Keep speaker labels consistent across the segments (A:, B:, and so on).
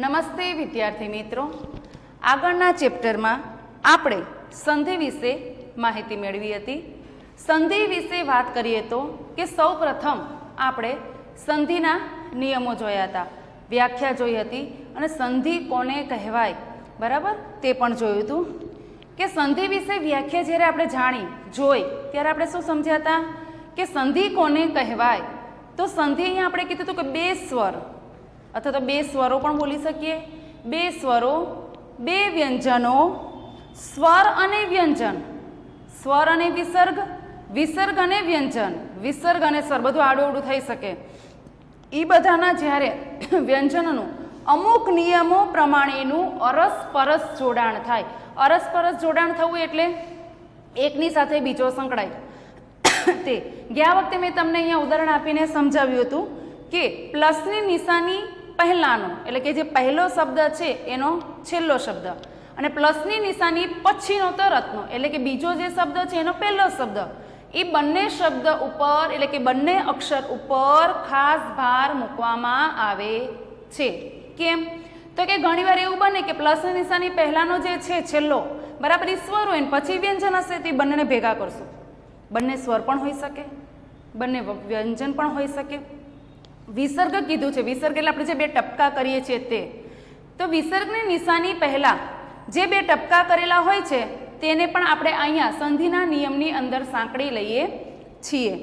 A: નમસ્તે વિદ્યાર્થી મિત્રો, આગળના ચેપ્ટરમાં આપણે સંધિ વિશે માહિતી મેળવી હતી. સંધિ વિશે વાત કરીએ તો કે સૌપ્રથમ આપણે સંધિના નિયમો જોયા હતા, વ્યાખ્યા જોઈ હતી અને સંધિ કોને કહેવાય બરાબર તે પણ જોયું હતું. કે સંધિ વિશે વ્યાખ્યા જ્યારે આપણે જાણી જોઈ ત્યારે આપણે શું સમજ્યા હતા કે સંધિ કોને કહેવાય. તો સંધિ અહીંયા આપણે કીધું હતું કે બે સ્વર અથવા તો બે સ્વરો પણ બોલી શકીએ, બે સ્વરો, બે વ્યંજનો, સ્વર અને વ્યંજન, સ્વર અને વિસર્ગ, વિસર્ગ અને વ્યંજન, વિસર્ગ અને સ્વર, બધું આડું થઈ શકે. એ બધાના જ્યારે વ્યંજનોનું અમુક નિયમો પ્રમાણેનું અરસપરસ જોડાણ થાય. અરસપરસ જોડાણ થવું એટલે એકની સાથે બીજો સંકળાય. તે ગયા વખતે મેં તમને અહીંયા ઉદાહરણ આપીને સમજાવ્યું હતું કે પ્લસની નિશાની પહેલાંનો એટલે કે જે પહેલો શબ્દ છે એનો છેલ્લો શબ્દ અને પ્લસની નિશાની પછીનો તરતનો એટલે કે બીજો જે શબ્દ છે એનો પહેલો શબ્દ, એ બંને શબ્દ ઉપર એટલે કે બંને અક્ષર ઉપર ખાસ ભાર મૂકવામાં આવે છે. કેમ? તો કે ઘણીવાર એવું બને કે પ્લસની નિશાની પહેલાંનો જે છે છેલ્લો બરાબર એ સ્વર હોય ને પછી વ્યંજન હશે તો એ બંનેને ભેગા કરશું. બંને સ્વર પણ હોઈ શકે, બંને વ્યંજન પણ હોઈ શકે. વિસર્ગ કીધું છે, વિસર્ગ એટલે આપણે જે બે ટપકા કરીએ છીએ તે. તો વિસર્ગની નિશાની પહેલાં જે બે ટપકા કરેલા હોય છે તેને પણ આપણે અહીંયા સંધિના નિયમની અંદર સાંકળી લઈએ છીએ.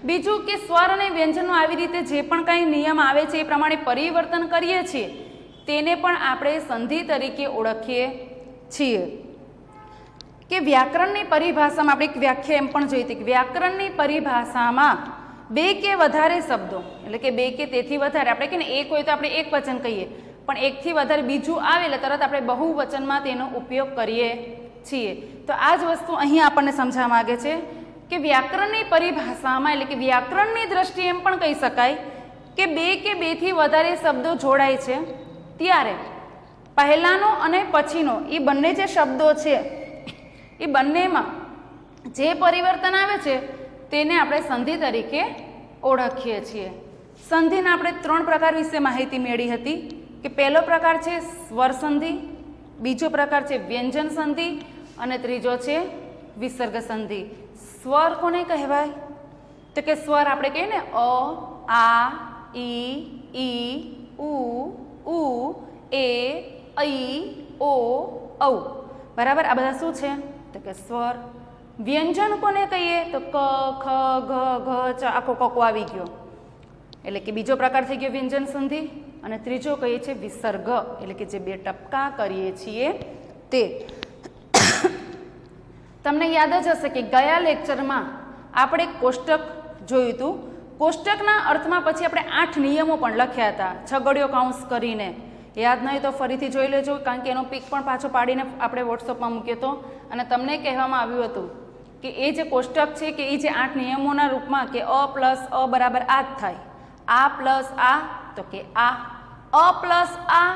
A: બીજું કે સ્વર અને વ્યંજનનો આવી રીતે જે પણ કાંઈ નિયમ આવે છે એ પ્રમાણે પરિવર્તન કરીએ છીએ તેને પણ આપણે સંધિ તરીકે ઓળખીએ છીએ. કે વ્યાકરણની પરિભાષામાં આપણે એક વ્યાખ્યા એમ પણ જોઈ હતી કે વ્યાકરણની પરિભાષામાં બે કે વધારે શબ્દો એટલે કે બે કે તેથી વધારે, આપણે કે ને એક હોય તો આપણે એક વચન કહીએ પણ એકથી વધારે બીજું આવે એટલે તરત આપણે બહુવચનમાં તેનો ઉપયોગ કરીએ છીએ. તો આ જ વસ્તુ અહીંયા આપણને સમજવા માગે છે કે વ્યાકરણની પરિભાષામાં એટલે કે વ્યાકરણની દ્રષ્ટિએ એમ પણ કહી શકાય કે બે કે બેથી વધારે શબ્દો જોડાય છે ત્યારે પહેલાંનો અને પછીનો એ બંને જે શબ્દો છે એ બંનેમાં જે પરિવર્તન આવે છે તેને આપણે સંધિ તરીકે ઓળખીએ છીએ. સંધિના આપણે ત્રણ પ્રકાર વિશે માહિતી મેળવી હતી કે પહેલો પ્રકાર છે સ્વર સંધિ, બીજો પ્રકાર છે વ્યંજન સંધિ અને ત્રીજો છે વિસર્ગ સંધિ. સ્વર કોને કહેવાય? તો કે સ્વર આપણે કહીએ ને અ, આ, ઈ, ઉ, એ, ઐ, ઓ, ઔ બરાબર. આ બધા શું છે? તો કે સ્વર. વ્યંજન કોને કહીએ? તો ક, ખ, ઘ, ઘ, ચ, આખો કકો આવી ગયો એટલે કે બીજો પ્રકાર થઈ ગયો વ્યંજન સંધિ. અને ત્રીજો કહીએ છીએ વિસર્ગ એટલે કે જે બે ટપકા કરીએ છીએ તે. તમને યાદ જ હશે કે ગયા લેક્ચરમાં આપણે કોષ્ટક જોયું હતું. કોષ્ટકના અર્થમાં પછી આપણે 8 નિયમો પણ લખ્યા હતા છગડીયો કૌંસ કરીને. યાદ નહીં તો ફરીથી જોઈ લેજો, કારણ કે એનો પિક પણ પાછો પાડીને આપણે વોટ્સઅપમાં મૂક્યો હતો અને તમને કહેવામાં આવ્યું હતું કે એ જે કોષ્ટક છે કે એ જે 8 નિયમોના રૂપમાં કે અ પ્લસ અ બરાબર આ જ થાય, આ પ્લસ આ તો કે આ, અ પ્લસ આ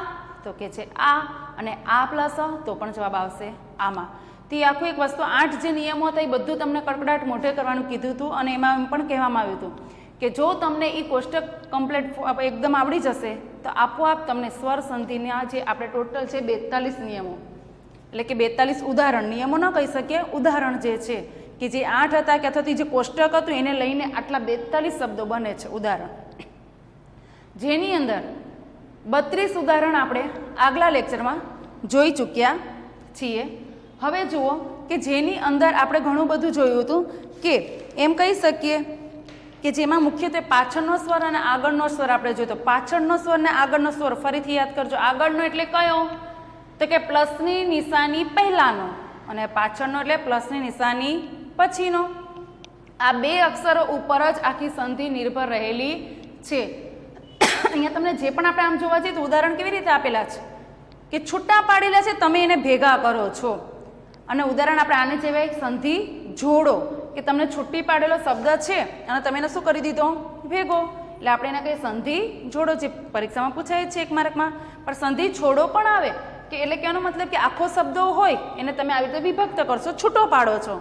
A: તો કે છે આ અને આ પ્લસ અ તો પણ જવાબ આવશે આમાં. તે આખું એક વસ્તુ 8 જે નિયમો હતા એ બધું તમને કડકડાટ મોઢે કરવાનું કીધું હતું અને એમાં એમ પણ કહેવામાં આવ્યું હતું કે જો તમને એ કોષ્ટક કમ્પ્લીટ એકદમ આવડી જશે તો આપોઆપ તમને સ્વર સંધિના જે આપણે ટોટલ છે 42 નિયમો એટલે કે 42 ઉદાહરણ, નિયમો ન કહી શકીએ, ઉદાહરણ જે છે કે જે 8 હતા કે અથવા જે કોષ્ટક હતું એને લઈને આટલા 42 શબ્દો બને છે ઉદાહરણ, જેની અંદર 32 ઉદાહરણ આપણે આગલા લેક્ચરમાં જોઈ ચૂક્યા છીએ. હવે જુઓ કે જેની અંદર આપણે ઘણું બધું જોયું હતું કે એમ કહી શકીએ કે જેમાં મુખ્યત્વે પાછળનો સ્વર અને આગળનો સ્વર આપણે જોયો. પાછળનો સ્વર ને આગળનો સ્વર ફરીથી યાદ કરજો. આગળનો એટલે કયો? તો કે પ્લસની નિશાની પહેલાંનો અને પાછળનો એટલે પ્લસની નિશાની પછીનો. આ બે અક્ષરો ઉપર જ આખી સંધિ નિર્ભર રહેલી છે. અહીંયા તમને જે પણ આપણે આમ જોવા જઈએ તો ઉદાહરણ કેવી રીતે આપેલા છે કે છૂટા પાડેલા છે, તમે એને ભેગા કરો છો. અને ઉદાહરણ આપણે આને કહેવાય સંધિ જોડો કે તમને છૂટી પાડેલો શબ્દ છે અને તમે એને શું કરી દીધો? ભેગો. એટલે આપણે એને કહીએ સંધિ જોડો, જે પરીક્ષામાં પૂછાય છે 1 માર્કમાં. પણ સંધિ છોડો પણ આવે કે એટલે કહેવાનો મતલબ કે આખો શબ્દો હોય એને તમે આવી રીતે વિભક્ત કરશો, છૂટો પાડો છો.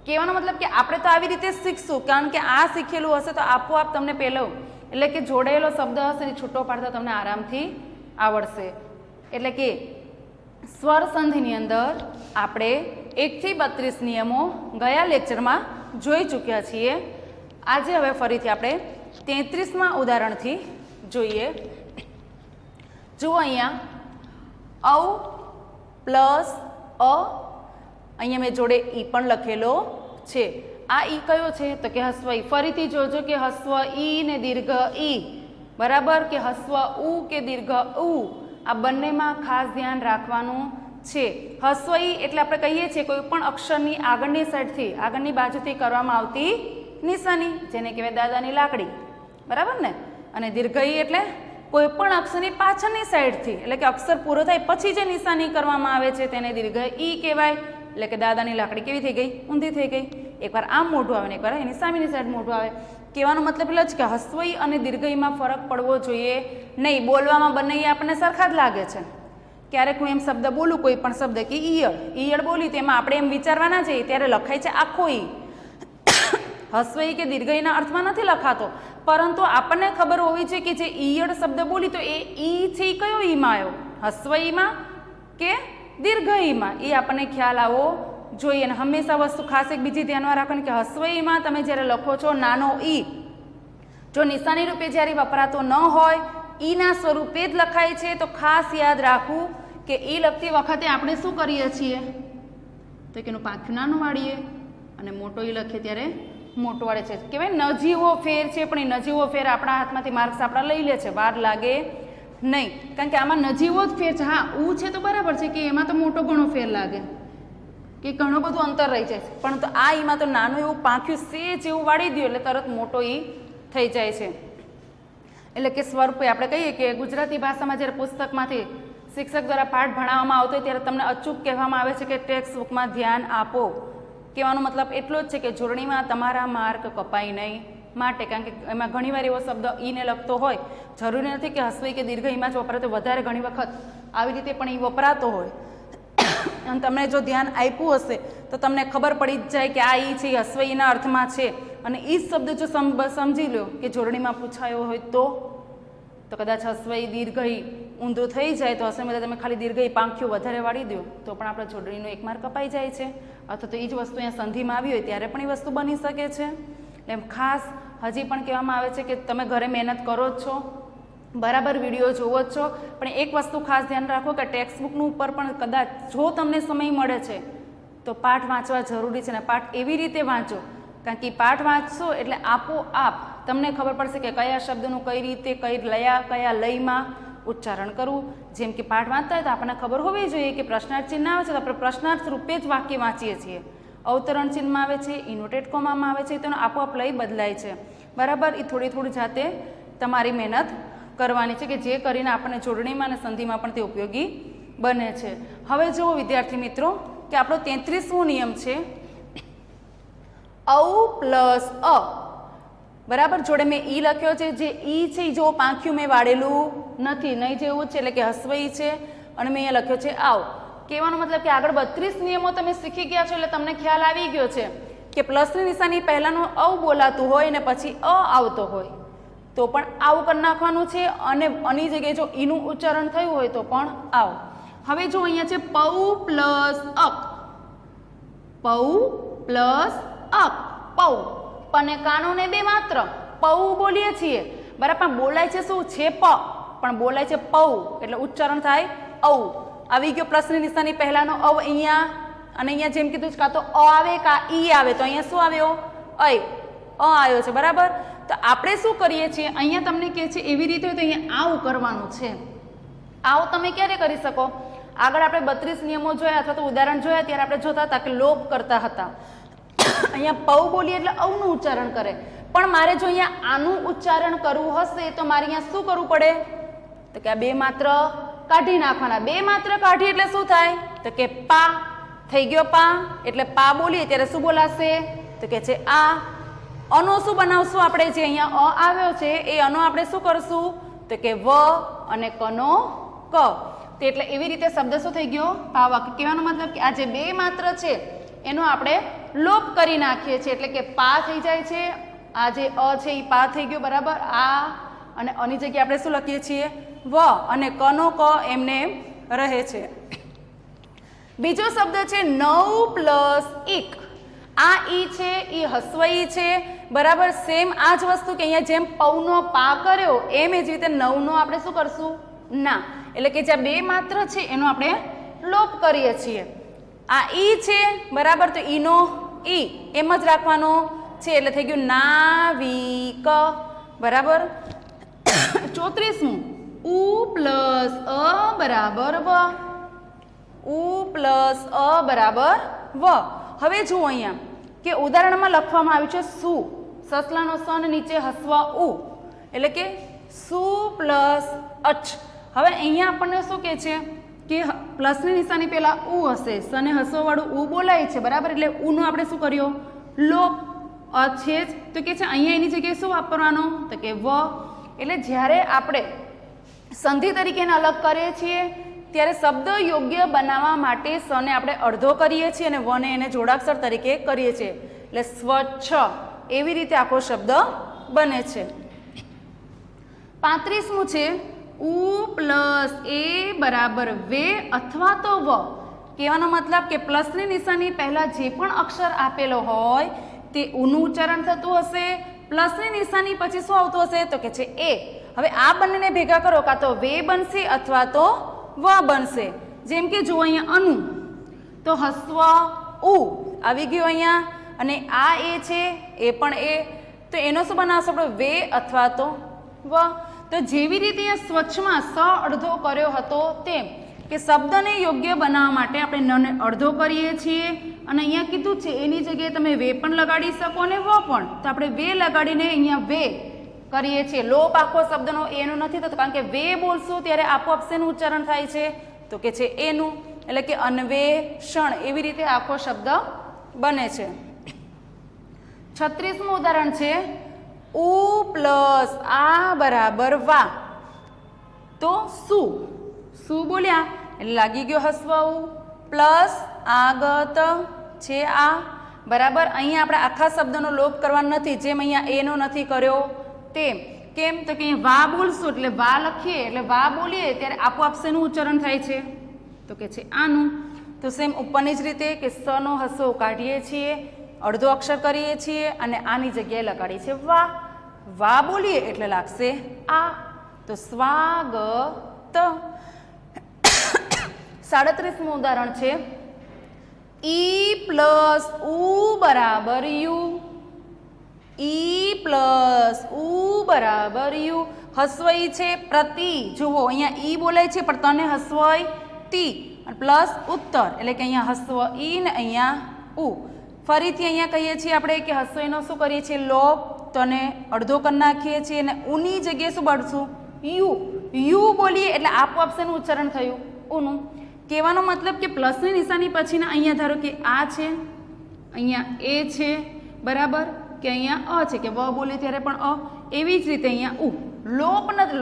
A: કહેવાનો મતલબ કે આપણે તો આવી રીતે શીખશું, કારણ કે આ શીખેલું હશે તો આપોઆપ તમને પહેલો એટલે કે જોડાયેલો શબ્દ હશે ને છૂટો પાડતા તમને આરામથી આવડશે. એટલે કે સ્વર સંધિની અંદર આપણે 1 થી 32 નિયમો ગયા લેક્ચરમાં જોઈ ચૂક્યા છીએ. આજે હવે ફરીથી આપણે 33મા ઉદાહરણથી જોઈએ. જુઓ અહીંયા ઔ પ્લસ અ, અહીંયા મેં જોડે ઈ પણ લખેલો છે. આ ઈ કયો છે તો કે હસ્વ ઈ. ફરીથી જોજો કે હસ્વ ઈ ને દીર્ઘ ઈ, બરાબર, કે હસ્વ ઉ કે દીર્ઘ ઉ, આ બંનેમાં ખાસ ધ્યાન રાખવાનું છે. હસ્વ ઈ એટલે આપણે કહીએ છીએ કોઈ પણ અક્ષરની આગળની સાઈડથી, આગળની બાજુથી કરવામાં આવતી નિશાની, જેને કહેવાય દાદાની લાકડી, બરાબર ને. અને દીર્ઘ ઈ એટલે કોઈ પણ અક્ષરની પાછળની સાઈડથી, એટલે કે અક્ષર પૂરો થાય પછી જે નિશાની કરવામાં આવે છે તેને દીર્ઘ ઈ કહેવાય. એટલે કે દાદાની લાકડી કેવી થઈ ગઈ? ઊંધી થઈ ગઈ. એકવાર આમ મોઢું આવે ને એકવાર એની સામેની સાઈડ મોઢું આવે. કહેવાનો મતલબ એટલે જ કે હસ્વ ઈ અને દીર્ઘ ઈમાં ફરક પડવો જોઈએ નહીં. બોલવામાં બંને આપણને સરખા જ લાગે છે. ક્યારેક હું એમ શબ્દ બોલું, કોઈ પણ શબ્દ કે ઈયળ, ઈયળ બોલી તેમાં આપણે એમ વિચારવા ના જઈએ ત્યારે લખાય છે આખો ઈ. હસ્વ ઈ કે દીર્ઘ ઈના અર્થમાં નથી લખાતો, પરંતુ આપણને ખબર હોવી જોઈએ કે જે ઈયળ શબ્દ બોલી તો એ ઈ છે એ કયો ઈમાં આવ્યો? હસ્વ ઈમાં કે દીર્ઘ ઈમાં? એ આપણને ખ્યાલ આવવો જોઈએ. અને હંમેશા વસ્તુ ખાસ એક બીજી ધ્યાનમાં રાખવાની કે હસ્વ ઈમાં તમે જ્યારે લખો છો નાનો ઈ, જો નિશાની રૂપે જ્યારે વપરાતો ન હોય, ઈના સ્વરૂપે જ લખાય છે, તો ખાસ યાદ રાખવું કે ઈ લખતી વખતે આપણે શું કરીએ છીએ તો કે એનું પાંખું નાનું વાળીએ અને મોટો ઈ લખીએ ત્યારે મોટો વાળે છે. કહેવાય નજીવો ફેર છે, પણ એ નજીવો ફેર આપણા હાથમાંથી માર્ક્સ આપણા લઈ લે છે, વાર લાગે નહીં. કારણ કે આમાં નજીવો જ ફેર છે. હા, ઉ છે તો બરાબર છે કે એમાં તો મોટો ઘણો ફેર લાગે, કે ઘણું બધું અંતર રહી જાય છે, પણ તો આ ઈમાં તો નાનું એવું પાંખ્યું સેજ એવું વાળી દો એટલે તરત મોટો ઈ થઈ જાય છે. એટલે કે સ્વરૂપે આપણે કહીએ કે ગુજરાતી ભાષામાં જ્યારે પુસ્તકમાંથી શિક્ષક દ્વારા પાઠ ભણાવવામાં આવતો હોય ત્યારે તમને અચૂક કહેવામાં આવે છે કે ટેક્સ્ટ બુકમાં ધ્યાન આપો. કહેવાનો મતલબ એટલો જ છે કે જોડણીમાં તમારા માર્ક કપાય નહીં માટે. કારણ કે એમાં ઘણીવાર એવો શબ્દ ઈને લખતો હોય, જરૂરી નથી કે હસ્વ ઈ કે દીર્ઘ ઈમાં જ વપરાતો, વધારે ઘણી વખત આવી રીતે પણ એ વપરાતો હોય. અને તમને જો ધ્યાન આપ્યું હશે તો તમને ખબર પડી જ જાય કે આ ઈ છે, હસ્વ ઈના અર્થમાં છે. અને એ શબ્દ જો સમજી લો કે જોડણીમાં પૂછાયો હોય તો કદાચ હસ્વ ઈ દીર્ઘ ઈ ઊંધું થઈ જાય તો હશે તમે ખાલી દીર્ઘ ઈ પાંખ્યું વધારે વાળી દો તો પણ આપણે જોડણીનો એક માર્ક કપાઈ જાય છે. અથવા તો એ જ વસ્તુ અહીંયા સંધિમાં આવી હોય ત્યારે પણ એ વસ્તુ બની શકે છે. એમ ખાસ હજી પણ કહેવામાં આવે છે કે તમે ઘરે મહેનત કરો જ છો, બરાબર વિડીયો જોવો જ છો, પણ એક વસ્તુ ખાસ ધ્યાન રાખો કે ટેક્સ્ટ બુકનું ઉપર પણ કદાચ જો તમને સમય મળે છે તો પાઠ વાંચવા જરૂરી છે. ને પાઠ એવી રીતે વાંચો, કારણ કે પાઠ વાંચશો એટલે આપોઆપ તમને ખબર પડશે કે કયા શબ્દનું કઈ રીતે, કયા લયમાં ઉચ્ચારણ કરવું. જેમ કે પાઠ વાંચતા હોય તો આપણને ખબર હોવી જોઈએ કે પ્રશ્નાર્થ ચિહ્ન આવે છે તો આપણે પ્રશ્નાર્થ રૂપે જ વાક્ય વાંચીએ છીએ. અવતરણ ચિહ્નમાં આવે છે, ઇનોટેડ કોમામાં આવે છે, તેનો આપોઆપ લય બદલાય છે, બરાબર. એ થોડી જાતે તમારી મહેનત કરવાની છે કે જે કરીને આપણને જોડણીમાં અને સંધિમાં પણ તે ઉપયોગી બને છે. હવે જુઓ વિદ્યાર્થી મિત્રો કે આપણો 33મો નિયમ છે ઔ પ્લસ અ, બરાબર. જોડે મેં ઈ લખ્યો છે, જે ઈ છે જો પાંખ્યું મેં વાળેલું નથી, નહીં જેવું છે, એટલે કે હસ્વ ઈ છે. અને મેં અહીંયા લખ્યો છે આવ. કહેવાનો મતલબ કે આગળ 32 નિયમો તમે શીખી ગયા છો એટલે તમને ખ્યાલ આવી ગયો છે કે પ્લસની નિશાની પહેલાંનું ઔ બોલાતું હોય ને પછી અ આવતો હોય તો પણ આવું કરી નાખવાનું છે. અને આની જગ્યાએ જો ઈનું ઉચ્ચારણ થયું હોય તો પણ આવ. હવે જો અહીંયા છે પૌ પ્લસ અક, પૌ પ્લસ અક, પૌ. અને કાનોને બે માત્ર પૌ બોલીએ છીએ, બરાબર. પણ બોલાય છે શું છે પ, પણ બોલાય છે પૌ, એટલે ઉચ્ચારણ થાય ઔ. આવી ગયો પ્લસની નિશાની પહેલાનો અવ અહીંયા, અને અહીંયા જેમ કીધું કાં તો અ આવે કાં ઈ આવે, તો અહીંયા શું આવ્યો? અ આવ્યો છે, બરાબર. તો આપણે શું કરીએ છીએ, અહીંયા તમને કહે છે એવી રીતે હોય તો અહીંયા આવું કરવાનું છે. આવું તમે ક્યારે કરી શકો? આગળ આપણે 32 નિયમો જોયા અથવા તો ઉદાહરણ જોયા ત્યારે આપણે જોતા હતા કે લોપ કરતા હતા. અહીંયા પૌ બોલીએ એટલે ઔનું ઉચ્ચારણ કરે, પણ મારે જો અહીંયા આનું ઉચ્ચારણ કરવું હશે તો મારે અહીંયા શું કરવું પડે તો કે આ બે માત્ર કાઢી નાખવાના. બે માત્ર કાઢી એટલે શું થાય તો કે પા થઈ ગયો. પા એટલે પા બોલીએ ત્યારે શું બોલાશે તો કે છે આ. અનો શું બનાવશું આપણે, જે અહીંયા અ આવ્યો છે એ અનો આપણે શું કરશું તો કે વ અને કનો ક. તે એટલે એવી રીતે શબ્દ શું થઈ ગયો પાવક. કહેવાનો મતલબ કે આ જે બે માત્ર છે એનો આપણે લોપ કરી નાખીએ છીએ, એટલે કે પા થઈ જાય છે આ જે અ છે એ પા થઈ ગયો, બરાબર. આ અને અની જગ્યાએ આપણે શું લખીએ છીએ? વ, અને કનો ક એમને એમ રહે છે. બીજો શબ્દ છે 9 + 1. આ ઈ છે એ હસ્વ ઈ છે, બરાબર. સેમ આ જ વસ્તુ કે અહીંયા જેમ પૌનો પા કર્યો એમ જ રીતે 9 નો આપણે શું કરશું? ના. એટલે કે જ્યાં બે માત્ર છે એનો આપણે લોપ કરીએ છીએ. આ ઈ છે, બરાબર, તો ઈનો ઈ એમ જ રાખવાનો છે, એટલે થઈ ગયું નાવિક, બરાબર. 34મું ઉ + અ બરાબર વ. ઉ + અ બરાબર વ. હવે જુઓ અહીંયા કે ઉદાહરણમાં લખવામાં આવ્યું છે સુ, સસલાનો સ અને નીચે હસ્વ ઉ, એટલે કે સુ + અચ. હવે અહીંયા આપણને શું કહે છે કે પ્લસની નિશાની પહેલા ઉ હશે, સને હસવવાળું ઉ બોલાય છે, બરાબર. એટલે ઉનો આપણે શું કર્યો? લોપ. અ છે જ, તો કે છે અહીંયા એની જગ્યાએ શું વાપરવાનો? તો કે વ. એટલે જ્યારે આપણે સંધિ તરીકે એને અલગ કરીએ છીએ ત્યારે શબ્દ યોગ્ય બનાવવા માટે સને આપણે અડધો કરીએ છીએ અને વને એને જોડાક્ષર તરીકે કરીએ છીએ, એટલે સ્વચ્છ એવી રીતે આખો શબ્દ બને છે. 35મું છે ઉ + એ બરાબર વે અથવા તો વ. કહેવાનો મતલબ કે પ્લસની નિશાની પહેલા જે પણ અક્ષર આપેલો હોય તે ઉનું ઉચ્ચારણ થતું હશે, પ્લસની નિશાની પછી શું આવતું હશે? તો કે છે એ. હવે આ બંનેને ભેગા કરો, કાં તો વે બનશે અથવા તો વ બનશે. જેમ કે જુઓ અહીંયા અનુ, તો હસ્વ ઉ આવી ગયું અહીંયા, અને આ એ છે એ પણ એ, તો એનો શું બનાવશો આપણે? વે અથવા તો વ. તો જેવી રીતે અહીંયા સ્વચ્છમાં સ અડધો કર્યો હતો તેમ કે શબ્દને યોગ્ય બનાવવા માટે આપણે નને અડધો કરીએ છીએ, અને અહીંયા કીધું છે એની જગ્યાએ તમે વે પણ લગાડી શકો અને વ પણ, તો આપણે વે લગાડીને અહીંયા વે કરીએ છીએ. લોપ આખો શબ્દનો એનું નથી થતો, કારણ કે વે બોલશું ત્યારે આપોઆપ શેનું ઉચ્ચારણ થાય છે? તો કે છે એનું, એટલે કે અન્વેષણ. એવી રીતે આખો શબ્દ બને છે. 36મું ઉદાહરણ છે ઉ + આ બરાબર વા. તો સુ બોલ્યા એટલે લાગી ગયો હસ્વ ઉ, પ્લસ આગત છે આ, બરાબર. અહીંયા આપણે આખા શબ્દનો લોપ કરવાનો નથી, જેમ અહીંયા એનો નથી કર્યો તેમ. કેમ? તો કે અહીંયા વા બોલશું એટલે વા લખીએ, એટલે વા બોલીએ ત્યારે આપોઆપ શેનું ઉચ્ચારણ થાય છે? તો કે છે આનું. તો સેમ ઉપરની જ રીતે કે સનો હસ્વ કાઢીએ છીએ, અડધો અક્ષર કરીએ છીએ અને આની જગ્યાએ લગાડીએ છીએ વા. વા બોલીએ એટલે લાગશે આ, તો સ્વાગત. 37મું ઉદાહરણ છે ઈ + ઉ બરાબર યુ. ઈ + ઉ બરાબર યુ. હસ્વ ઈ છે, પ્રતિ. જુઓ અહીંયા ઈ બોલાય છે પણ તને હસ્વ તી, પ્લસ ઉત્તર, એટલે કે અહીંયા હસ્વ ઈ ને અહીંયા ઉ. ફરીથી અહીંયા કહીએ છીએ આપણે કે હસ્વ ઈનો શું કરીએ છીએ? લોપ. તને અડધો કરી નાખીએ છીએ અને ઉની જગ્યાએ શું બાળશું? યુ. યુ બોલીએ એટલે આપોઆપ શેનું ઉચ્ચારણ થયું? ઉનું. કહેવાનો મતલબ કે પ્લસની નિશાની પછીના અહીંયા ધારો કે આ છે, અહીંયા એ છે, બરાબર, કે અહીંયા અ છે, કે વ બોલે ત્યારે પણ અ. એવી જ રીતે અહીંયા ઉ.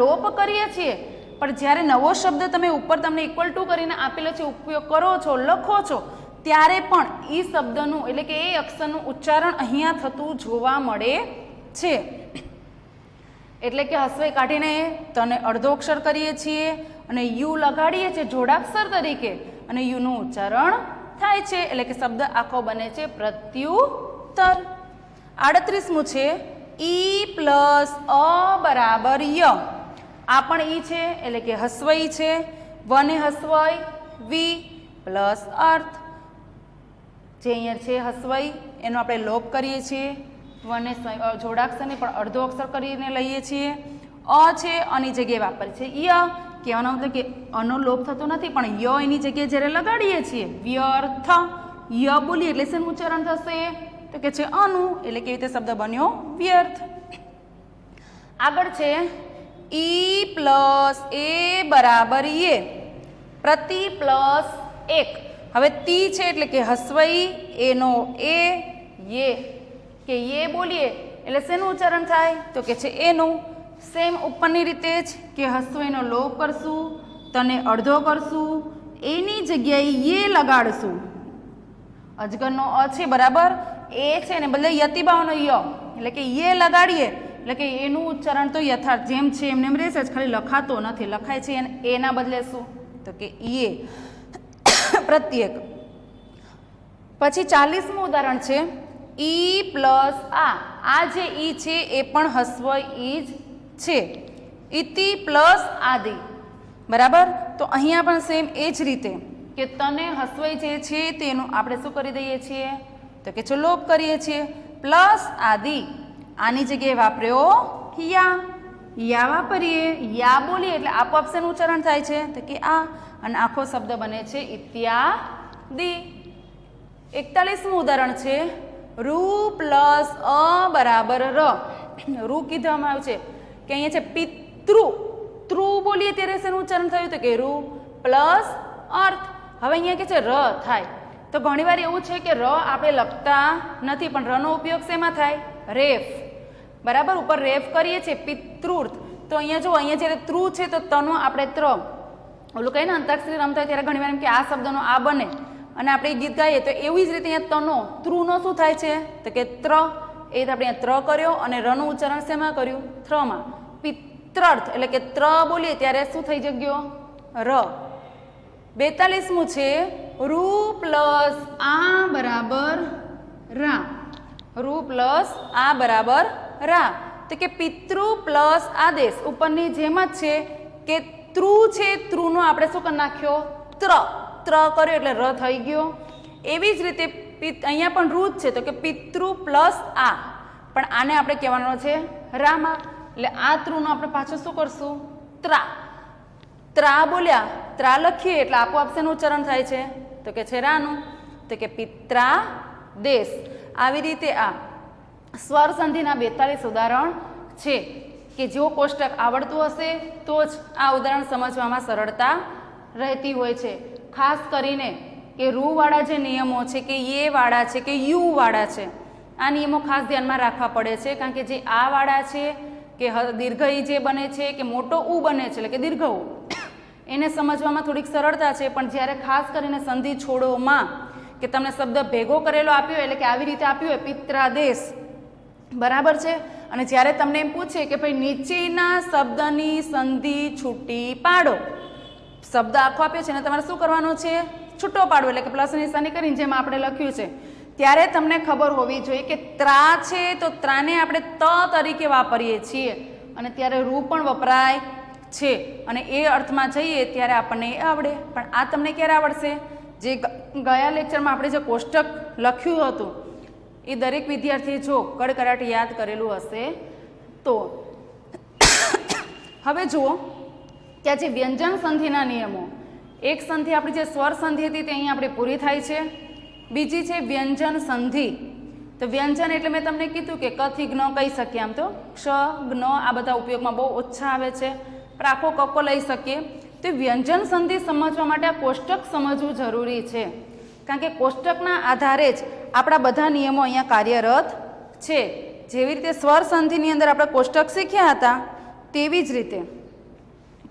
A: લોપ કરીએ છીએ, પણ જ્યારે નવો શબ્દ તમે ઉપર તમને = કરીને આપેલો છે, ઉપયોગ કરો છો, લખો છો, ત્યારે પણ એ શબ્દનું એટલે કે એ અક્ષરનું ઉચ્ચારણ અહીંયા થતું જોવા મળે છે. એટલે કે હસ્વ કાઢીને તને અડધો અક્ષર કરીએ છીએ અને યુ લગાડીએ છીએ જોડાક્ષર તરીકે, અને યુનું ઉચ્ચારણ થાય છે, એટલે કે શબ્દ આખો બને છે પ્રત્યુત્તર. 38મું છે ઈ + અ બરાબર ય. આ પણ ઈ છે એટલે કે હસ્વ ઈ છે, વને હસ્વ વી પ્લસ અર્થ. જે અહીંયા છે હસ્વ ઈ એનો આપણે લોપ કરીએ છીએ, વને જોડાક્ષરને પણ અડધો અક્ષર કરીને લઈએ છીએ. અ છે અની જગ્યાએ વાપરીએ છીએ ય. કહેવાનો મતલબ કે અનો લોપ થતો નથી, પણ ય એની જગ્યાએ જ્યારે લગાડીએ છીએ વ્યર્થ. ય બોલીએ એટલે શેનું ઉચ્ચારણ થશે? તો કે છે અનું, એટલે કેવી રીતે શબ્દ બન્યો? વ્યર્થ. આગળ છે ઈ + એ બરાબર યે. પ્રતિ પ્લસ એક. હવે તી છે એટલે કે હસ્વ ઈ, એનો એ, યે, કે યે બોલીએ એટલે શેનું ઉચ્ચારણ થાય? તો કે છે એનું. સેમ ઉપરની રીતે જ કે હસ્વ એનો લોપ કરશું, તને અડધો કરશું, એની જગ્યાએ યે લગાડશું. અજગરનો અ છે, બરાબર, એ છે ને બદલે યતિબાઓનો ય, એટલે કે એ લગાડીએ એટલે કે એનું ઉચ્ચારણ તો યથાર્થ જેમ છે એમને એમ રહેશે જ, ખાલી લખાતો નથી. લખાય છે અને એના બદલે શું તો કે એ પ્રત્યેક. પછી 40મું ઉદાહરણ છે ઈ પ્લસ આ જે ઈ છે એ પણ હસ્વ ઈ જ છે. ઇતિ પ્લસ આદિ, બરાબર. તો અહીંયા પણ સેમ એ જ રીતે કે તને હસવાઈ જે છે તેનું આપણે શું કરી દઈએ છીએ તો કે જો લોપ કરીએ છીએ. પ્લસ આદિ આની જગ્યાએ વાપર્યો યા વાપરીએ, યા બોલીએ એટલે આપોઆપ શેનું ઉચ્ચારણ થાય છે તો કે આ, અને આખો શબ્દ બને છે ઇત્યાદિ. 41મું ઉદાહરણ છે રૂ પ્લસ અ બરાબર ર. રૂ કીધવામાં આવ્યું છે કે અહીંયા છે પિતૃ, ત્રુ બોલીએ ત્યારે શેનું ઉચ્ચારણ થયું તો કે રૂ પ્લસ અર્થ. હવે અહીંયા કે છે ર થાય તો ઘણીવાર એવું છે કે ર આપણે લખતા નથી પણ રનો ઉપયોગ શેમાં થાય રેફ, બરાબર. ઉપર રેફ કરીએ છીએ પિતૃર્થ. તો અહીંયા જો અહીંયા જ્યારે ત્રુ છે તો તનો આપણે ત્ર, ઓલું કહીએ ને અંતાક્ષરી રમતા ત્યારે ઘણીવાર એમ કે આ શબ્દનો આ બને અને આપણે ગીત ગાઈએ તો એવી જ રીતે અહીંયા તનો ત્રુનો શું થાય છે તો કે ત્ર. એ રીતે આપણે અહીંયા ત્ર કર્યો અને રનું ઉચ્ચારણ શેમાં કર્યું થ્રમાં. પિત્રર્થ એટલે કે ત્ર બોલીએ ત્યારે શું થઈ જગ્યો ર. 42મું છે રૂ પ્લસ આ બરાબર રા. રૂ પ્લસ આ બરાબર રા તો કે પિતૃ પ્લસ આદેશ. ઉપરની જેમ જ છે કે ત્રુ છે, ત્રુનો આપણે શું કરી નાખ્યો ત્ર કર્યો એટલે ર થઈ ગયો. એવી જ રીતે અહીંયા પણ રૂ જ છે તો કે પિતૃ પ્લસ આ, પણ આને આપણે કહેવાનો છે રામા એટલે આ ત્રુનો આપણે પાછું શું કરશું ત્રા બોલ્યા, ત્રા લખીએ એટલે આપોઆપ શેનું ઉચ્ચારણ થાય છે તો કે છે રાનું, તો કે પિત્રા દેશ. આવી રીતે આ સ્વર સંધિના 42 ઉદાહરણ છે કે જો કોષ્ટક આવડતું હશે તો જ આ ઉદાહરણ સમજવામાં સરળતા રહેતી હોય છે. ખાસ કરીને કે રૂવાળા જે નિયમો છે કે એ વાળા છે કે યુ વાળા છે, આ નિયમો ખાસ ધ્યાનમાં રાખવા પડે છે. કારણ કે જે આ વાળા છે કે દીર્ઘ ઈ જે બને છે કે મોટો ઉ બને છે એટલે કે દીર્ઘ ઉ, એને સમજવામાં થોડીક સરળતા છે. પણ જ્યારે ખાસ કરીને સંધિ છોડોમાં કે તમને શબ્દ ભેગો કરેલો આપ્યો એટલે કે આવી રીતે આપ્યું હોય પિત્રાદેશ, બરાબર છે. અને જ્યારે તમને એમ પૂછે કે ભાઈ નીચેના શબ્દની સંધિ છૂટી પાડો, શબ્દ આખો આપ્યો છે ને તમારે શું કરવાનું છે છૂટો પાડવો એટલે કે પ્લસની નિશાની કરીને જેમ આપણે લખ્યું છે, ત્યારે તમને ખબર હોવી જોઈએ કે ત્રા છે તો ત્રાને આપણે ત તરીકે વાપરીએ છીએ અને ત્યારે રૂ પણ વપરાય છે અને એ અર્થમાં જઈએ ત્યારે આપણને એ આવડે. પણ આ તમને ક્યારે આવડશે જે ગયા લેક્ચરમાં આપણે જે કોષ્ટક લખ્યું હતું એ દરેક વિદ્યાર્થીએ જો કડકડાટ યાદ કરેલું હશે તો. હવે જુઓ કે આ જે વ્યંજન સંધિના નિયમો, એક સંધિ આપણી જે સ્વર સંધિ હતી તે અહીં આપણે પૂરી થાય છે. બીજી છે વ્યંજન સંધિ. તો વ્યંજન એટલે મેં તમને કીધું કે કથી જ્ઞ કહી શકીએ, આમ તો ક્ષ જ્ઞ આ બધા ઉપયોગમાં બહુ ઓછા આવે છે પણ આખો કક્કો લઈ શકીએ. તો વ્યંજન સંધિ સમજવા માટે આ કોષ્ટક સમજવું જરૂરી છે કારણ કે કોષ્ટકના આધારે જ આપણા બધા નિયમો અહીંયા કાર્યરત છે. જેવી રીતે સ્વર સંધિની અંદર આપણે કોષ્ટક શીખ્યા હતા તેવી જ રીતે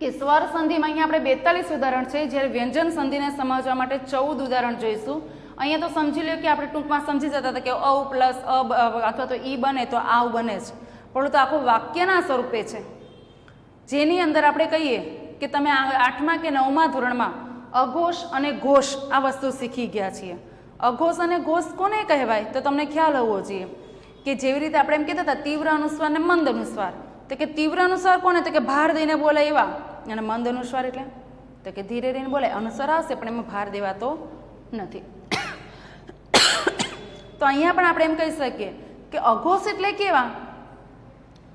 A: કે સ્વર સંધિમાં અહીંયા આપણે 42 ઉદાહરણ છે, જ્યારે વ્યંજન સંધિને સમજવા માટે 14 ઉદાહરણ જોઈશું. અહીંયા તો સમજી લો કે આપણે ટૂંકમાં સમજી જતા હતા કે અ પ્લસ અ અથવા તો ઈ બને તો આવ બને જ, પરંતુ આખું વાક્યના સ્વરૂપે છે જેની અંદર આપણે કહીએ કે તમે 8મા કે 9મા ધોરણમાં અઘોષ અને ઘોષ આ વસ્તુ શીખી ગયા છીએ. અઘોષ અને ઘોષ કોને કહેવાય તો તમને ખ્યાલ હોવો જોઈએ કે જેવી રીતે આપણે એમ કહેતા હતા તીવ્ર અનુસ્વાર અને મંદ અનુસ્વાર. તો કે તીવ્ર અનુસ્વાર કોને તો કે ભાર દઈને બોલાય એવા, અને મંદ અનુસ્વાર એટલે તો કે ધીરે રહીને બોલાય. અનુસ્વાર આવશે પણ એમાં ભાર દેવાતો નથી. તો અહીંયા પણ આપણે એમ કહી શકીએ કે અઘોષ એટલે કેવા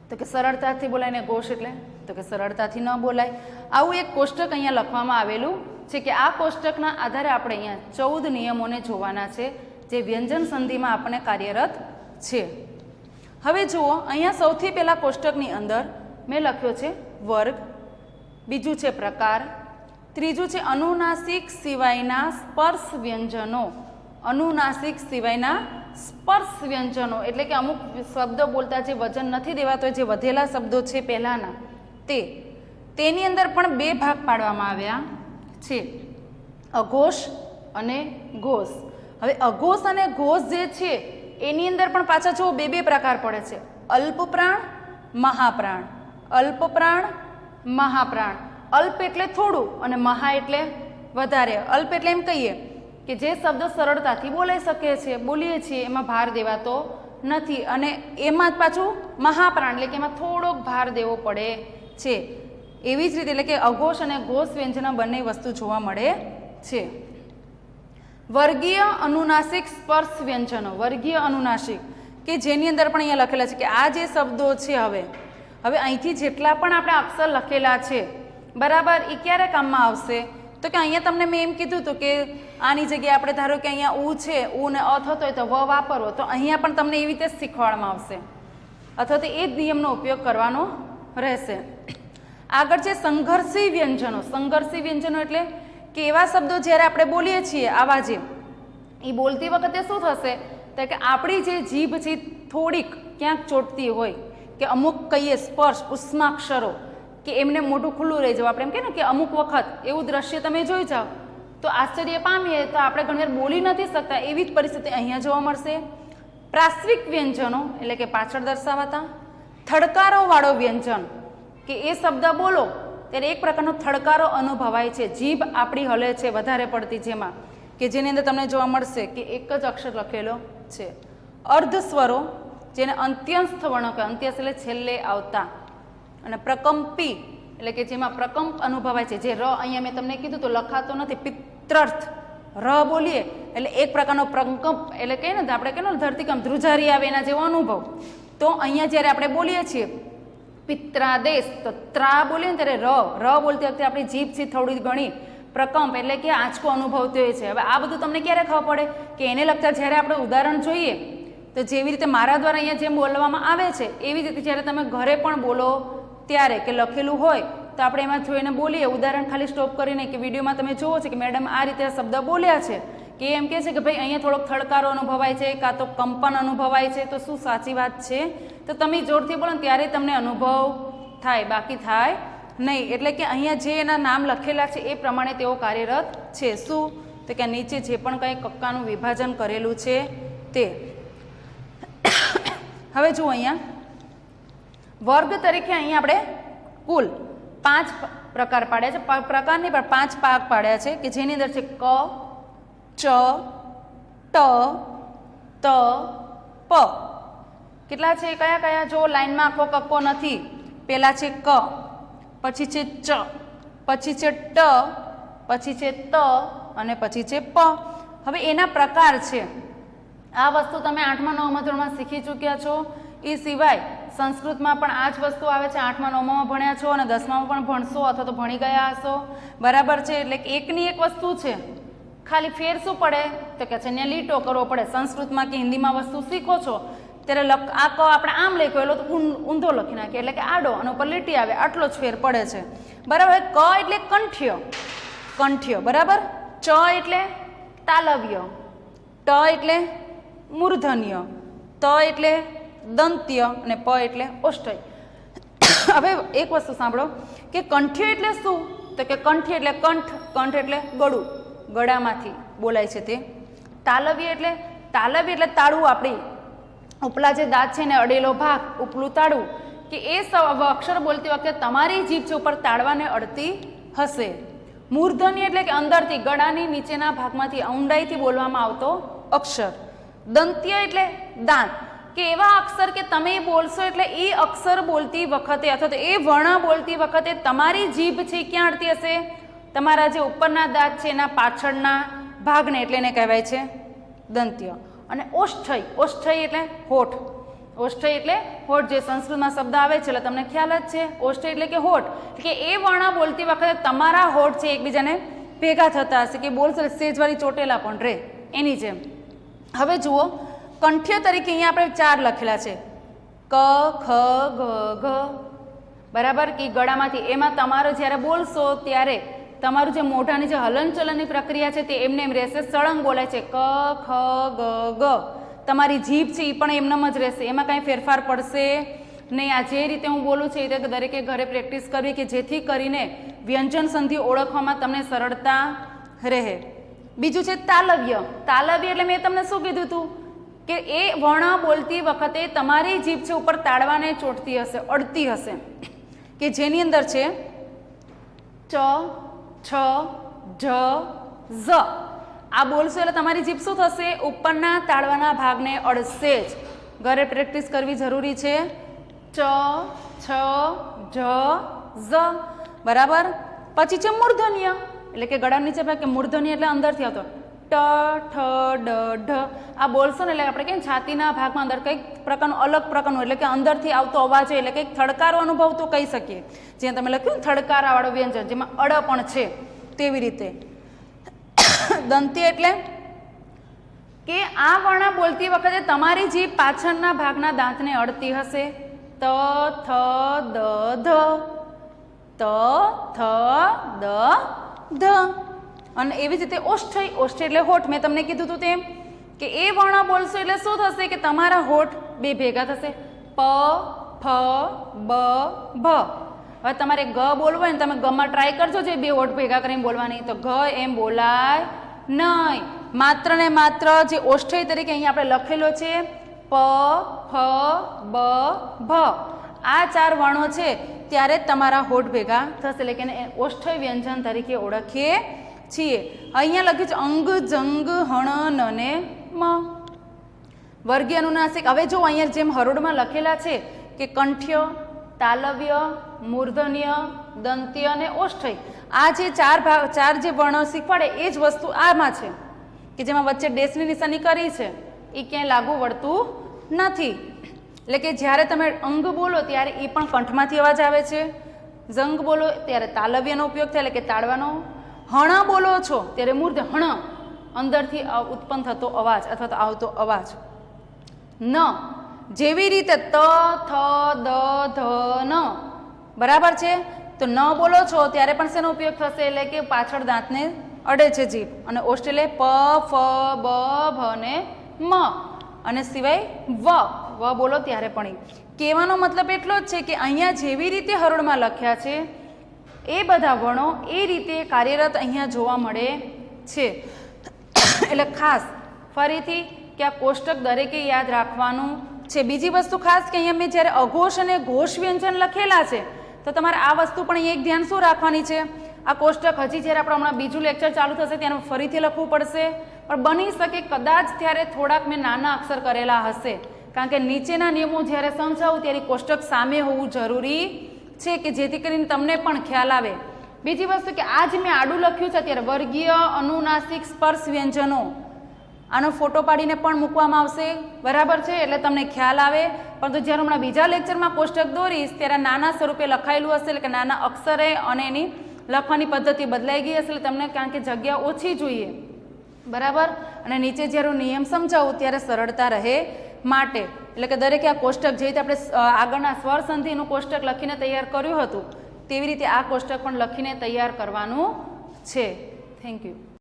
A: તો કે સરળતાથી બોલાય ને ઘોષ એટલે તો કે સરળતાથી ન બોલાય. આવું એક કોષ્ટક અહીંયા લખવામાં આવેલું છે કે આ કોષ્ટકના આધારે આપણે અહીંયા 14 નિયમોને જોવાના છે જે વ્યંજન સંધિમાં આપણે કાર્યરત છે. હવે જુઓ અહીંયા સૌથી પહેલાં કોષ્ટકની અંદર મેં લખ્યો છે વર્ગ, બીજું છે પ્રકાર, ત્રીજું છે અનુનાસિક સિવાયના સ્પર્શ વ્યંજનો. અનુનાસિક સિવાયના સ્પર્શ વ્યંજનો એટલે કે અમુક શબ્દો બોલતા જે વજન નથી દેવાતો જે વધેલા શબ્દો છે પહેલાંના તેની અંદર પણ 2 ભાગ પાડવામાં આવ્યા છે, અઘોષ અને ઘોષ. હવે અઘોષ અને ઘોષ જે છે એની અંદર પણ પાછા જો બે બે પ્રકાર પડે છે, અલ્પ પ્રાણ, મહાપ્રાણ. અલ્પ પ્રાણ, મહાપ્રાણ. અલ્પ એટલે થોડું અને મહા એટલે વધારે. અલ્પ એટલે એમ કહીએ કે જે શબ્દ સરળતાથી બોલાઈ શકે છે, બોલીએ છીએ, એમાં ભાર દેવાતો નથી. અને એમાં જ પાછું મહાપ્રાણ એટલે કે એમાં થોડોક ભાર દેવો પડે છે. એવી જ રીતે એટલે કે અઘોષ અને ઘોષ વ્યંજન બંને વસ્તુ જોવા મળે છે. વર્ગીય અનુનાસિક સ્પર્શ વ્યંજનો. વર્ગીય અનુનાસિક કે જેની અંદર પણ અહીંયા લખેલા છે કે આ જે શબ્દો છે હવે અહીંથી જેટલા પણ આપણે અક્ષર લખેલા છે બરાબર, એ ક્યારે કામમાં આવશે? તો કે અહીંયા તમને મેં એમ કીધું હતું કે આની જગ્યાએ આપણે ધારો કે અહીંયા ઉ છે, ઉ ને અ થતો હોય તો વ વાપરવો, તો અહીંયા પણ તમને એવી રીતે જ શીખવાડવામાં આવશે અથવા તો એ જ નિયમનો ઉપયોગ કરવાનો રહેશે. આગળ છે સંઘર્ષી વ્યંજનો. સંઘર્ષી વ્યંજનો એટલે કે એવા શબ્દો જ્યારે આપણે બોલીએ છીએ આવા જે એ બોલતી વખતે શું થશે તો કે આપણી જે જીભ છે થોડીક ક્યાંક ચોટતી હોય કે અમુક કહીએ સ્પર્શ ઉષ્માક્ષરો કે એમને મોઢું ખુલ્લું રહી જવું. આપણે એમ કહીએ ને કે અમુક વખત એવું દ્રશ્ય તમે જોઈ જાઓ તો આશ્ચર્ય પામીએ તો આપણે ઘણીવાર બોલી નથી શકતા, એવી જ પરિસ્થિતિ અહીંયા જોવા મળશે. પ્રાશ્વિક વ્યંજનો એટલે કે પાછળ દર્શાવાતા. થડકારોવાળો વ્યંજન કે એ શબ્દ બોલો ત્યારે એક પ્રકારનો થડકારો અનુભવાય છે, જીભ આપણી હલે છે વધારે પડતી, જેમાં કે જેની અંદર તમને જોવા મળશે કે એક જ અક્ષર લખેલો છે. અર્ધ સ્વરો જેને અંત્યસ્થ વર્ણો કહે, અંત્યસ્થ એટલે છેલ્લે આવતા. અને પ્રકંપી એટલે કે જેમાં પ્રકંપ અનુભવાય છે, જે ર અહીંયા મેં તમને કીધું તો લખાતો નથી. પિત્રર્થ ર બોલીએ એટલે એક પ્રકારનો પ્રકંપ એટલે કહીએ ને આપણે કહીએ ને ધરતીકંપ ધ્રુજારી આવે એના જેવો અનુભવ. તો અહીંયા જ્યારે આપણે બોલીએ છીએ પિત્રાદેશ તો ત્રા બોલીએ ને ત્યારે ર બોલતી વખતે આપણી જીભ છે થોડી ઘણી પ્રકંપ એટલે કે આંચકો અનુભવતી હોય છે. હવે આ બધું તમને ક્યારે ખબર પડે કે એને લગતા જ્યારે આપણે ઉદાહરણ જોઈએ તો જેવી રીતે મારા દ્વારા અહીંયા જેમ બોલવામાં આવે છે એવી રીતે જ્યારે તમે ઘરે પણ બોલો ત્યારે કે લખેલું હોય તો આપણે એમાં જોઈને બોલીએ. ઉદાહરણ ખાલી સ્ટોપ કરીને કે વિડીયોમાં તમે જુઓ છો કે મેડમ આ રીતે શબ્દ બોલ્યા છે કે એમ કહે છે કે ભાઈ અહીંયા થોડોક થડકારો અનુભવાય છે કાં તો કંપન અનુભવાય છે, તો શું સાચી વાત છે? તો તમે જોરથી બોલો ને ત્યારે તમને અનુભવ થાય, બાકી થાય નહીં. એટલે કે અહીંયા જે એના નામ લખેલા છે એ પ્રમાણે તેઓ કાર્યરત છે. શું તો કે નીચે જે પણ કંઈ કક્કાનું વિભાજન કરેલું છે તે. હવે જુઓ અહીંયા વર્ગ તરીકે અહીંયા આપણે કુલ 5 પ્રકાર પાડ્યા છે. પ્રકારની પણ 5 ભાગ પાડ્યા છે કે જેની અંદર છે ક, ચ, ટ, ત, પ. કેટલા છે? કયા કયા? જો લાઈનમાં આખો કક્કો નથી. પહેલા છે ક, પછી છે ચ, પછી છે ટ, પછી છે ત અને પછી છે પ. હવે એના પ્રકાર છે. આ વસ્તુ તમે 8મા 9મા ધોરણમાં શીખી ચૂક્યા છો. એ સિવાય સંસ્કૃતમાં પણ આ જ વસ્તુ આવે છે. 8મા 9મામાં ભણ્યા છો અને 10મામાં પણ ભણશો અથવા તો ભણી ગયા હશો, બરાબર છે? એટલે એકની એક વસ્તુ છે, ખાલી ફેર શું પડે તો કે છે અહીંયા લીટો કરવો પડે. સંસ્કૃતમાં કે હિન્દીમાં વસ્તુ શીખો છો ત્યારે આ ક આપણે આમ લખ્યો એટલે તો ઊંધો લખી નાખીએ એટલે કે આડો અને ઉપર લીટી આવે, આટલો જ ફેર પડે છે, બરાબર? ક એટલે કંઠ્ય, કંઠ્ય, બરાબર? ચ એટલે તાલવ્ય, ટ એટલે મૂર્ધન્ય, ત એટલે દંત્ય અને પ એટલે ઓષ્ઠ્ય. હવે એક વસ્તુ સાંભળો કે કંઠ્ય એટલે શું તો કે કંઠ્ય એટલે કંઠ, કંઠ એટલે ગળું, ગળામાંથી બોલાય છે તે. તાલવ્ય એટલે તાળું, આપણી ઉપલા જે દાંત છે ને અડેલો ભાગ, ઉપલું તાળું, કે એ અક્ષર બોલતી વખતે તમારી જીભ છે ઉપર તાળવાને અડતી હશે. મૂર્ધન્ય એટલે કે અંદરથી ગળાની નીચેના ભાગમાંથી ઊંડાઈથી બોલવામાં આવતો અક્ષર. દંત્ય એટલે દાંત, કે એવા અક્ષર કે તમે બોલશો એટલે એ અક્ષર બોલતી વખતે અથવા તો એ વર્ણ બોલતી વખતે તમારી જીભ છે ક્યાં અડતી હશે? તમારા જે ઉપરના દાંત છે એના પાછળના ભાગને, એટલે એને કહેવાય છે દંત્ય. અને ઓષ્ઠ્ય, ઓષ્ઠ્ય એટલે હોઠ, ઓષ્ઠ્ય એટલે હોઠ, જે સંસ્કૃતમાં શબ્દ આવે છે એટલે તમને ખ્યાલ જ છે. ઓષ્ઠ્ય એટલે કે હોઠ, કે એ વર્ણ બોલતી વખતે તમારા હોઠ છે એકબીજાને ભેગા થતા હશે કે બોલશો સેજવાળી ચોટેલા પણ રે એની જેમ. હવે જુઓ કંઠ્ય તરીકે અહીંયા આપણે 4 લખેલા છે, ક, ખ, ગ, ઘ, બરાબર? કે ગળામાંથી એમાં તમારો જ્યારે બોલશો ત્યારે તમારું જે મોઢાની જે હલનચલનની પ્રક્રિયા છે તે એમને એમ રહેશે, સળંગ બોલાય છે. ક, ખ, ગ, ગ. તમારી જીભ છે એ પણ એમનેમ જ રહેશે, એમાં કાંઈ ફેરફાર પડશે નહીં. આ જે રીતે હું બોલું છું એ રીતે દરેકે ઘરે પ્રેક્ટિસ કરવી કે જેથી કરીને વ્યંજન સંધિ ઓળખવામાં તમને સરળતા રહે. બીજું છે તાલવ્ય. તાલવ્ય એટલે મેં તમને શું કીધું હતું કે એ વર્ણ બોલતી વખતે તમારી જીભ છે ઉપર તાળવાને ચોંટતી હશે, અડતી હશે, કે જેની અંદર છે ચ, છ, જ, ઝ. આ બોલશો એટલે તમારી જીભ શું થશે? ઉપરના તાળવાના ભાગને અડશે જ. ઘરે પ્રેક્ટિસ કરવી જરૂરી છે. ચ, છ, જ, ઝ. બરાબર. પછી છે મૂર્ધન્ય, એટલે કે ગળા નીચે ભાગ, કે મૂર્ધન્ય એટલે અંદરથી આવતો ટ, ઠ, ડ, ઢ. આ બોલશો ને એટલે આપણે કેમ છાતીના ભાગમાં અંદર કંઈક પ્રકારનું અલગ પ્રકારનું, એટલે કે અંદરથી આવતો અવાજ હોય, એટલે કંઈક થડકારો અનુભવ તો કહી શકીએ. જ્યાં તમે લખ્યું ને થડકારાવાળું વ્યંજન, જેમાં અડ પણ છે, તેવી રીતે. દંતી એટલે કે આ વર્ણ બોલતી વખતે તમારી જીભ પાછળના ભાગના દાંતને અડતી હશે. ત, થ, દ, ધ. ત, થ, દ, ધ. અને એવી જ રીતે ઓષ્ઠ, ઓષ્ઠ એટલે હોઠ. મેં તમને કીધું હતું તેમ કે એ વર્ણ બોલશો એટલે શું થશે? કે તમારા હોઠ બે ભેગા થશે. પ, ફ, બ, ભ. હવે તમારે ગ બોલવું હોય ને, તમે ગમાં ટ્રાય કરજો, જે બે હોઠ ભેગા કરીને બોલવાની. તો ગ એમ બોલાય નહીં. માત્ર ને માત્ર જે ઓષ્ઠય તરીકે અહીંયા આપણે લખેલો છે પ, ફ, બ, ભ, આ ચાર વર્ણો છે ત્યારે જ તમારા હોઠ ભેગા થશે, એટલે કે એને ઓષ્ઠય વ્યંજન તરીકે ઓળખીએ છીએ. અહીંયા લખ્યું છે અંગ, જંગ, હણ, ન ને મ. વર્ગીય અનુનાસિક. હવે જો અહીંયા જેમ હરોળમાં લખેલા છે કે કંઠ્ય, તાલવ્ય, મૂર્ધન્ય, દંત્ય અને ઓષ્ઠય, આ જે ચાર જે વર્ણો શીખવાડે એ જ વસ્તુ આમાં છે, કે જેમાં વચ્ચે ડેશની નિશાની કરી છે, એ ક્યાંય લાગુ પડતું નથી. એટલે કે જ્યારે તમે અંગ બોલો ત્યારે એ પણ કંઠમાંથી અવાજ આવે છે, જંગ બોલો ત્યારે તાલવ્યનો ઉપયોગ થાય, એટલે કે તાળવાનો. હણ બોલો છો ત્યારે મૂર્ધ, હણ અંદરથી ઉત્પન્ન થતો અવાજ અથવા તો આવતો અવાજ. ન જેવી રીતે ત, થ, દ, ધ, ન. બરાબર છે. તો ન બોલો છો ત્યારે પણ શેનો ઉપયોગ થશે? એટલે કે પાછળ દાંતને અડે છે જીભ. અને ઓસ્ટ્રેલે પ, ફ, બ, ભ ને મ. અને સિવાય વ બોલો ત્યારે પણ. કહેવાનો મતલબ એટલો જ છે કે અહીંયા જેવી રીતે હરોળમાં લખ્યા છે એ બધા વર્ણો એ રીતે કાર્યરત અહીંયા જોવા મળે છે. એટલે ખાસ ફરીથી કે આ કોષ્ટક દરેકે યાદ રાખવાનું છે. બીજી વસ્તુ ખાસ કે અહીંયા મેં જ્યારે અઘોષ અને ઘોષ વ્યંજન લખેલા છે તો તમારે આ વસ્તુ પણ એક ધ્યાન શું રાખવાની છે? આ કોષ્ટક હજી જ્યારે આપણે હમણાં બીજું લેક્ચર ચાલુ થશે ત્યારે ફરીથી લખવું પડશે, પણ બની શકે કદાચ ત્યારે થોડાક મેં નાના અક્ષર કરેલા હશે, કારણ કે નીચેના નિયમો જ્યારે સમજાવું ત્યારે કોષ્ટક સામે હોવું જરૂરી છે, કે જેથી કરીને તમને પણ ખ્યાલ આવે. બીજી વસ્તુ કે આ જે મેં આડું લખ્યું છે અત્યારે વર્ગીય અનુનાસિક સ્પર્શ વ્યંજનો, આનો ફોટો પાડીને પણ મૂકવામાં આવશે. બરાબર છે, એટલે તમને ખ્યાલ આવે. પરંતુ જ્યારે હમણાં બીજા લેક્ચરમાં કોષ્ટક દોરીશ ત્યારે નાના સ્વરૂપે લખાયેલું હશે, એટલે કે નાના અક્ષરે, અને એની લખવાની પદ્ધતિ બદલાઈ ગઈ હશે, એટલે તમને કારણ કે જગ્યા ઓછી જોઈએ. બરાબર. અને નીચે જ્યારે હું નિયમ સમજાવું ત્યારે સરળતા રહે માટે, એટલે કે દરેકે આ કોષ્ટક જે રીતે આપણે આગળના સ્વર સંધિનું કોષ્ટક લખીને તૈયાર કર્યું હતું તેવી રીતે આ કોષ્ટક પણ લખીને તૈયાર કરવાનું છે. Thank you.